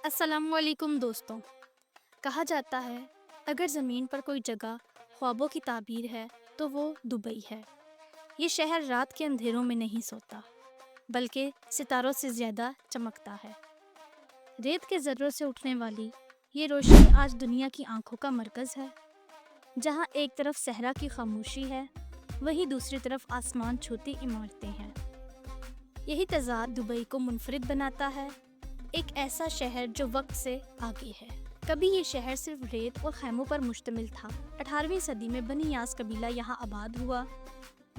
السلام علیکم دوستوں۔ کہا جاتا ہے اگر زمین پر کوئی جگہ خوابوں کی تعبیر ہے تو وہ دبئی ہے۔ یہ شہر رات کے اندھیروں میں نہیں سوتا بلکہ ستاروں سے زیادہ چمکتا ہے۔ ریت کے ذروں سے اٹھنے والی یہ روشنی آج دنیا کی آنکھوں کا مرکز ہے۔ جہاں ایک طرف صحرا کی خاموشی ہے وہیں دوسری طرف آسمان چھوتی عمارتیں ہیں۔ یہی تضاد دبئی کو منفرد بناتا ہے، ایک ایسا شہر جو وقت سے آگے ہے۔ کبھی یہ شہر صرف ریت اور خیموں پر مشتمل تھا۔ 18ویں صدی میں بنی یاس قبیلہ یہاں آباد ہوا،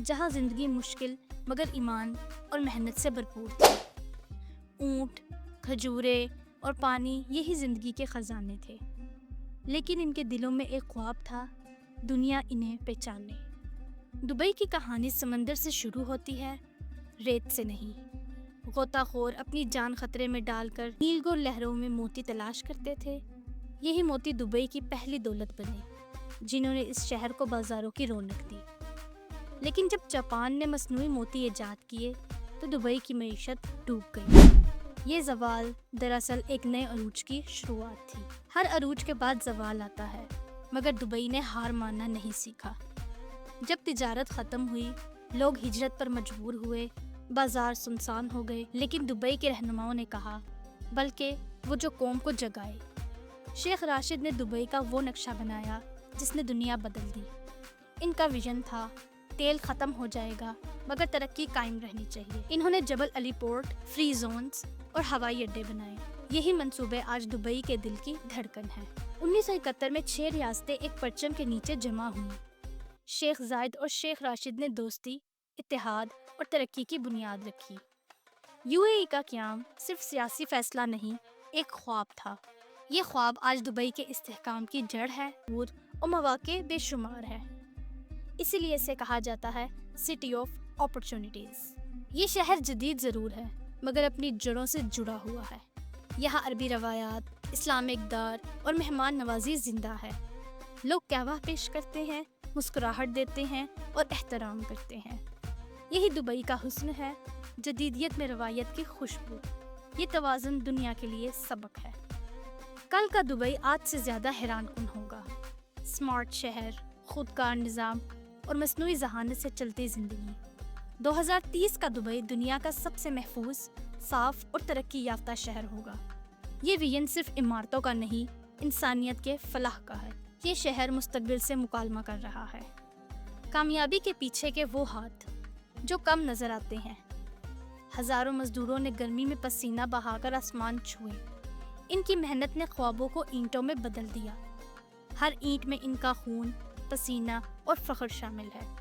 جہاں زندگی مشکل مگر ایمان اور محنت سے بھرپور تھی۔ اونٹ، کھجورے اور پانی یہی زندگی کے خزانے تھے، لیکن ان کے دلوں میں ایک خواب تھا، دنیا انہیں پہچانے۔ دبئی کی کہانی سمندر سے شروع ہوتی ہے، ریت سے نہیں۔ غوطہ خور اپنی جان خطرے میں ڈال کر نیل گور لہروں میں موتی تلاش کرتے تھے۔ یہی موتی دبئی کی پہلی دولت بنے، جنہوں نے اس شہر کو بازاروں کی رونق دی۔ لیکن جب جاپان نے مصنوعی موتی ایجاد کیے تو دبئی کی معیشت ڈوب گئی۔ یہ زوال دراصل ایک نئے عروج کی شروعات تھی۔ ہر عروج کے بعد زوال آتا ہے، مگر دبئی نے ہار ماننا نہیں سیکھا۔ جب تجارت ختم ہوئی، لوگ ہجرت پر مجبور ہوئے، بازار سنسان ہو گئے، لیکن دبئی کے رہنماؤں نے کہا بلکہ وہ جو قوم کو جگائے۔ شیخ راشد نے دبئی کا وہ نقشہ بنایا جس نے دنیا بدل دی۔ ان کا ویژن تھا تیل ختم ہو جائے گا مگر ترقی قائم رہنی چاہیے۔ انہوں نے جبل علی پورٹ، فری زونز اور ہوائی اڈے بنائے۔ یہی منصوبے آج دبئی کے دل کی دھڑکن ہیں۔ 1971 میں 6 ریاستیں ایک پرچم کے نیچے جمع ہوئیں۔ شیخ زاید اور شیخ راشد نے دوستی، اتحاد اور ترقی کی بنیاد رکھی۔ UAE کا قیام صرف سیاسی فیصلہ نہیں، ایک خواب تھا۔ یہ خواب آج دبئی کے استحکام کی جڑ ہے اور مواقع بے شمار ہے۔ اسی لیے اسے کہا جاتا ہے سٹی آف اپرچونٹیز۔ یہ شہر جدید ضرور ہے مگر اپنی جڑوں سے جڑا ہوا ہے۔ یہاں عربی روایات، اسلامی اقدار اور مہمان نوازی زندہ ہے۔ لوگ قہوہ پیش کرتے ہیں، مسکراہٹ دیتے ہیں اور احترام کرتے ہیں۔ یہی دبئی کا حسن ہے، جدیدیت میں روایت کی خوشبو۔ یہ توازن دنیا کے لیے سبق ہے۔ کل کا دبئی آج سے زیادہ حیران کن ہوگا۔ سمارٹ شہر، خودکار نظام اور مصنوعی ذہانت سے چلتی زندگی۔ 2030 کا دبئی دنیا کا سب سے محفوظ، صاف اور ترقی یافتہ شہر ہوگا۔ یہ ویژن صرف عمارتوں کا نہیں، انسانیت کے فلاح کا ہے۔ یہ شہر مستقبل سے مکالمہ کر رہا ہے۔ کامیابی کے پیچھے کے وہ ہاتھ جو کم نظر آتے ہیں۔ ہزاروں مزدوروں نے گرمی میں پسینہ بہا کر آسمان چھوئے۔ ان کی محنت نے خوابوں کو اینٹوں میں بدل دیا۔ ہر اینٹ میں ان کا خون، پسینہ اور فخر شامل ہے۔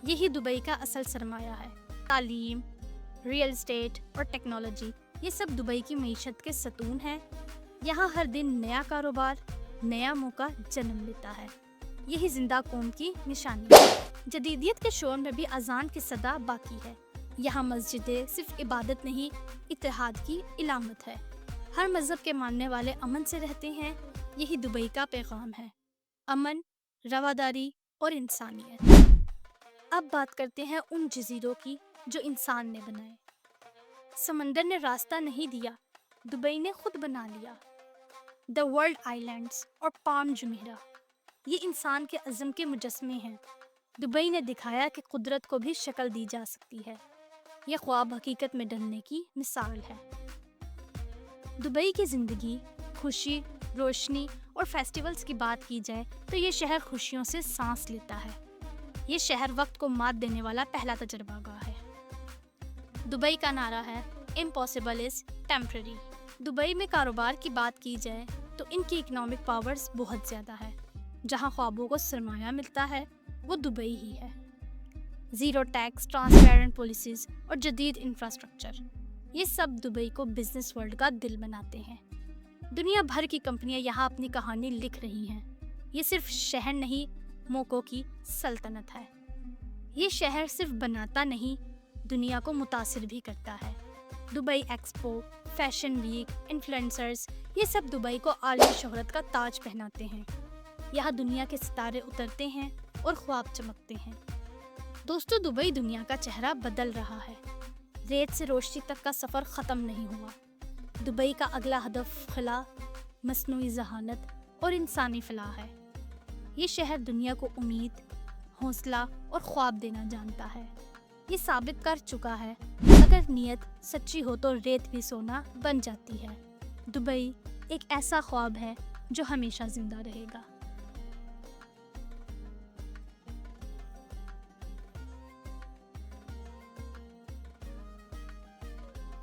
یہی دبئی کا اصل سرمایہ ہے۔ تعلیم، ریئل اسٹیٹ اور ٹیکنالوجی، یہ سب دبئی کی معیشت کے ستون ہیں۔ یہاں ہر دن نیا کاروبار، نیا موقع جنم لیتا ہے۔ یہی زندہ قوم کی نشانی ہے۔ جدیدیت کے شور میں بھی اذان کی صدا باقی ہے۔ یہاں مسجدیں صرف عبادت نہیں، اتحاد کی علامت ہے۔ ہر مذہب کے ماننے والے امن سے رہتے ہیں۔ یہی دبئی کا پیغام ہے، امن، رواداری اور انسانیت۔ اب بات کرتے ہیں ان جزیروں کی جو انسان نے بنائے۔ سمندر نے راستہ نہیں دیا، دبئی نے خود بنا لیا۔ دی ورلڈ آئیلینڈز اور پالم جمیرہ، یہ انسان کے عزم کے مجسمے ہیں۔ دبئی نے دکھایا کہ قدرت کو بھی شکل دی جا سکتی ہے۔ یہ خواب حقیقت میں ڈھلنے کی مثال ہے۔ دبئی کی زندگی، خوشی، روشنی اور فیسٹیولز کی بات کی جائے تو یہ شہر خوشیوں سے سانس لیتا ہے۔ یہ شہر وقت کو مات دینے والا پہلا تجربہ گاہ ہے۔ دبئی کا نعرہ ہے امپاسبل از ٹیمپرری۔ دبئی میں کاروبار کی بات کی جائے تو ان کی اکنامک پاورز بہت زیادہ ہے۔ جہاں خوابوں کو سرمایہ ملتا ہے وہ دبئی ہی ہے۔ زیرو ٹیکس، ٹرانسپیرنٹ پالیسیز اور جدید انفراسٹرکچر، یہ سب دبئی کو بزنس ورلڈ کا دل بناتے ہیں۔ دنیا بھر کی کمپنیاں یہاں اپنی کہانی لکھ رہی ہیں۔ یہ صرف شہر نہیں، موقعوں کی سلطنت ہے۔ یہ شہر صرف بناتا نہیں، دنیا کو متاثر بھی کرتا ہے۔ Dubai expo, fashion week, influencers, یہ سب دبئی کو عالمی شہرت کا تاج پہناتے ہیں۔ یہاں دنیا کے ستارے اترتے ہیں اور خواب چمکتے ہیں۔ دوستو، دبئی دنیا کا چہرہ بدل رہا ہے۔ ریت سے روشنی تک کا سفر ختم نہیں ہوا۔ دبئی کا اگلا ہدف خلا، مصنوعی ذہانت اور انسانی فلاح ہے۔ یہ شہر دنیا کو امید، حوصلہ اور خواب دینا جانتا ہے۔ یہ ثابت کر چکا ہے اگر نیت سچی ہو تو ریت بھی سونا بن جاتی ہے۔ دبئی ایک ایسا خواب ہے جو ہمیشہ زندہ رہے گا۔